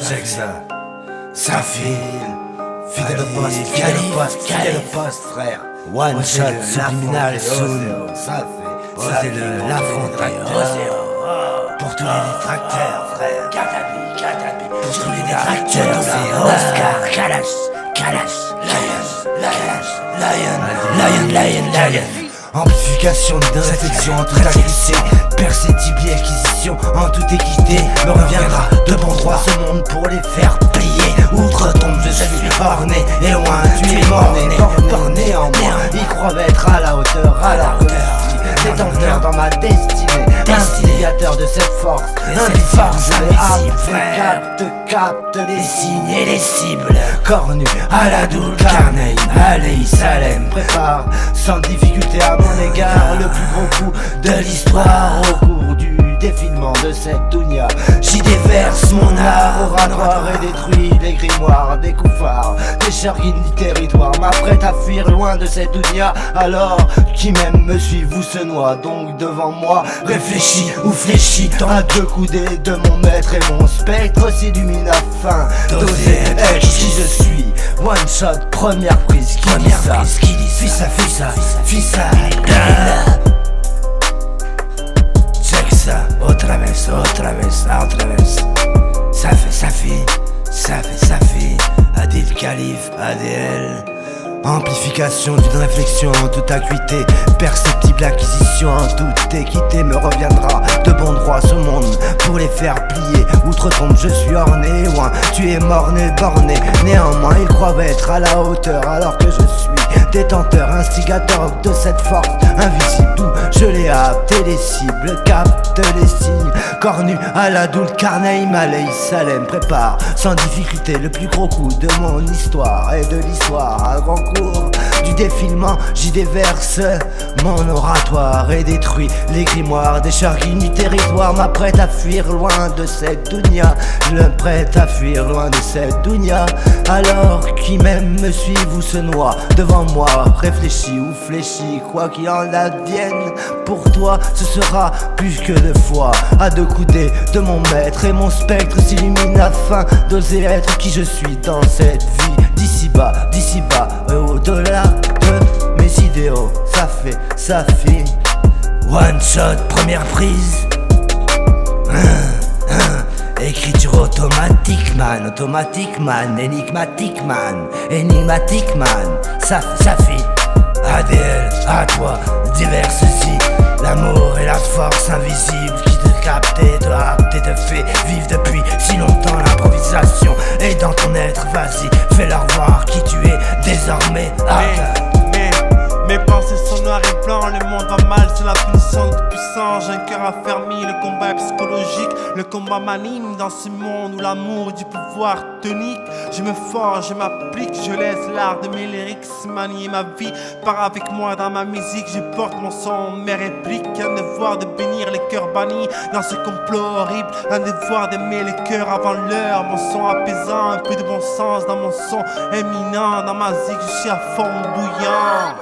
C'est que ça file. Fidèle au poste, fidèle au poste, frère. One shot, subliminal, soon. Osez-le, l'affronter. Pour tous les détracteurs, frère. Pour tous les détracteurs, c'est Oscar, Kalash, Lion. Amplification d'infection en toute agressé, perceptible et acquisition en toute équité. Me reviendra de bon droit ce monde pour les faire plier. Outre-tombe, je suis orné et loin, tu es borné en moi. Il croit être à la hauteur, détenteur dans ma destinée, instigateur de cette force, invisible, capte les signes et les cibles. Cornu à la doule, Carnegie, Alayhi Salem, prépare sans difficulté à mon égard le plus gros coup de l'histoire. Au cours du défilement de cette dounia, j'y déverse mon art. Aura noir et détruit les grimoires des koufars, décharguine du territoire, m'apprête à fuir loin de cette dounia. Alors qui même me suit vous se noie donc devant moi, réfléchis ou fléchis à deux coudées de mon maître et mon spectre s'illumine afin d'oser être qui je suis. One shot, première prise, qui dit ça, fais ça. Check ça, otra vez. Ça fait. Adil Khalif, ADL. Amplification d'une réflexion en toute acuité, perceptible acquisition en toute équité. Me reviendra de bon droit ce monde pour les faire plier. Outre-tombe, je suis orné, loin, tu es morné, borné. Néanmoins, ils croient être à la hauteur alors que je suis détenteur, instigateur de cette force invisible d'où je les hapte et les cibles capte les signes. Cornu à la doule, Carnegie, Alayhi Salem, prépare sans difficulté le plus gros coup de mon histoire et de l'histoire à grand cours du défilement. J'y déverse mon oratoire et détruis les grimoires, décharguine du territoire. M'apprête à fuir loin de cette dounia, je le prête à fuir loin de cette dounia. Alors qui même me suit vous se noie devant moi, réfléchis ou fléchis, quoi qu'il en advienne. Pour toi ce sera plus que de foi, à deux coudées de mon maître et mon spectre s'illumine afin d'oser être qui je suis dans cette vie. D'ici bas et au-delà de mes idéaux, ça fait. One shot, première prise. Écriture automatique man, énigmatique man, ça fait. ADL, à toi, diverses-y. L'amour et la force invisible qui te capte et te hapte et te fait vivre depuis si longtemps. L'improvisation est dans ton être, vas-y, fais-leur voir qui tu es désormais. Mes pensées sont noires et blancs, le monde va mal, c'est la punition du puissant. J'ai un cœur affermi, le combat est psychologique, le combat m'anime dans ce monde où l'amour du pouvoir tonique. Je me forge, je m'applique, je laisse l'art de mes lyrics manier ma vie. Part avec moi dans ma musique, je porte mon son, mes répliques. Un devoir de bénir les cœurs bannis dans ce complot horrible, un devoir d'aimer les cœurs avant l'heure. Mon son apaisant, un peu de bon sens dans mon son éminent. Dans ma zig, je suis à fond bouillant.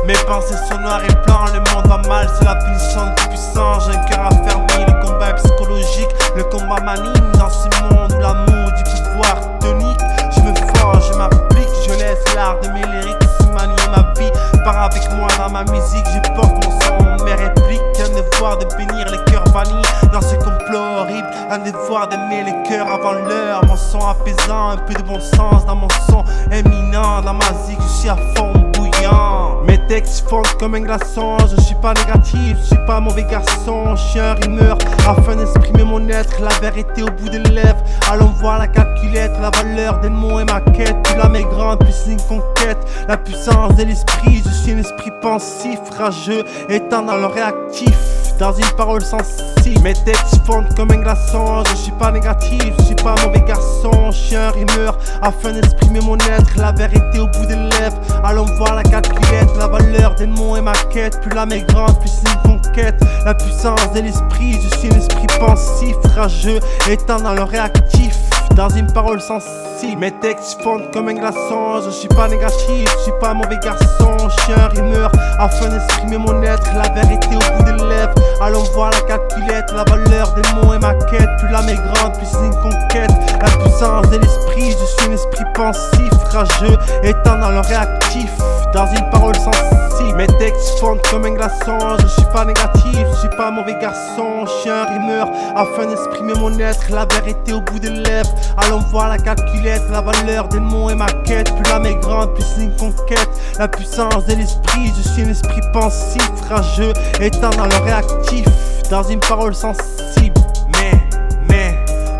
Mes pensées sont noires et blancs, le monde va mal, c'est la punition du puissant. J'ai un cœur affermi, le combat est psychologique, le combat m'anime dans ce monde où l'amour du pouvoir tonique. Je me forge, je m'applique, je laisse l'art de mes lyrics manier ma vie. Pars avec moi dans ma musique, je porte mon son, mes répliques. Un devoir de bénir les cœurs bannis dans ce complot horrible, un devoir d'aimer les cœurs avant l'heure. Mon son apaisant, un peu de bon sens dans mon son éminent. Dans ma zig, je suis à fond bouillant. Mes textes fondent comme un glaçon, je suis pas négatif, je suis pas mauvais garçon. Je suis un rimeur afin d'exprimer mon être, la vérité au bout des lèvres. Allons voir la calculette, la valeur des mots et ma quête. Plus la mer grande, plus c'est une conquête. La puissance de l'esprit, je suis un esprit pensif, rageux, étant dans le réactif. Dans une parole sensible, mes textes fondent comme un glaçon. Je suis pas négatif, je suis pas mauvais garçon. Je suis un rimeur afin d'exprimer mon être, la vérité au bout des lèvres. Allons voir la calculette, la valeur des mots et ma quête. Plus la mer grande, plus c'est une conquête. La puissance de l'esprit, je suis un esprit pensif, rageux, étant dans le réactif. Dans une parole sensible, mes textes fondent comme un glaçon. Je suis pas négatif, je suis pas mauvais garçon. Je suis un rimeur afin d'exprimer mon être, la vérité au bout des lèvres. Allons voir la calculette, la valeur des mots et ma quête. Plus la mer grande, plus puis c'est une conquête. La puissance de l'esprit, je suis un esprit pensif, rageux, éternel réactif, dans une parole sensible. Mes textes fondent comme un glaçon, je suis pas négatif, je suis pas un mauvais garçon. Je suis un rimeur afin d'exprimer mon être, la vérité au bout des lèvres. Allons voir la calculette, la valeur des mots et ma quête. Plus l'âme est grande, plus c'est une conquête. La puissance de l'esprit, je suis un esprit pensif, rageux, éternel réactif, dans une parole sensible.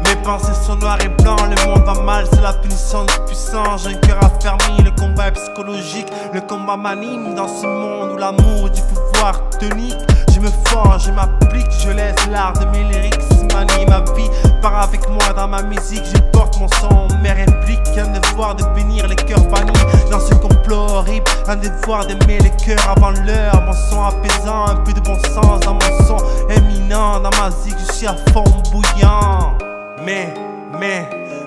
Mes pensées sont noires et blancs, le monde va mal, c'est la punition du puissant. J'ai un cœur affermi, le combat est psychologique. Le combat m'anime dans ce monde où l'amour du pouvoir tonique. Je me forge, je m'applique, je laisse l'art de mes lyrics manier ma vie. Part avec moi dans ma musique, je porte mon son, mes répliques. Un devoir de bénir les cœurs bannis dans ce complot horrible. Un devoir d'aimer les cœurs avant l'heure. Mon son apaisant, un peu de bon sens dans mon son éminent. Dans ma zik, je suis à fond bouillant.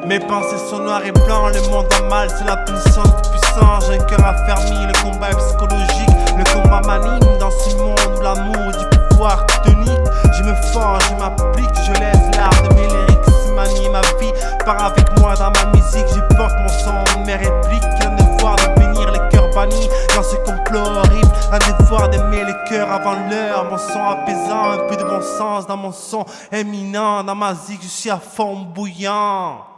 Mes pensées sont noires et blancs, le monde va mal, c'est la punition du puissant. J'ai un cœur affermi, le combat est psychologique. Le combat m'anime dans ce monde où l'amour du pouvoir tonique. Je me forge, je m'applique, je laisse l'art de mes lyrics manier ma vie. Part avec moi dans ma musique, je porte mon son, mes répliques. Un devoir de bénir les cœurs bannis dans ce complot horrible. Un devoir d'aimer les cœurs avant l'heure. Mon son apaisant, un peu de bon sens dans mon son éminent. Dans ma zik, je suis à fond bouillant.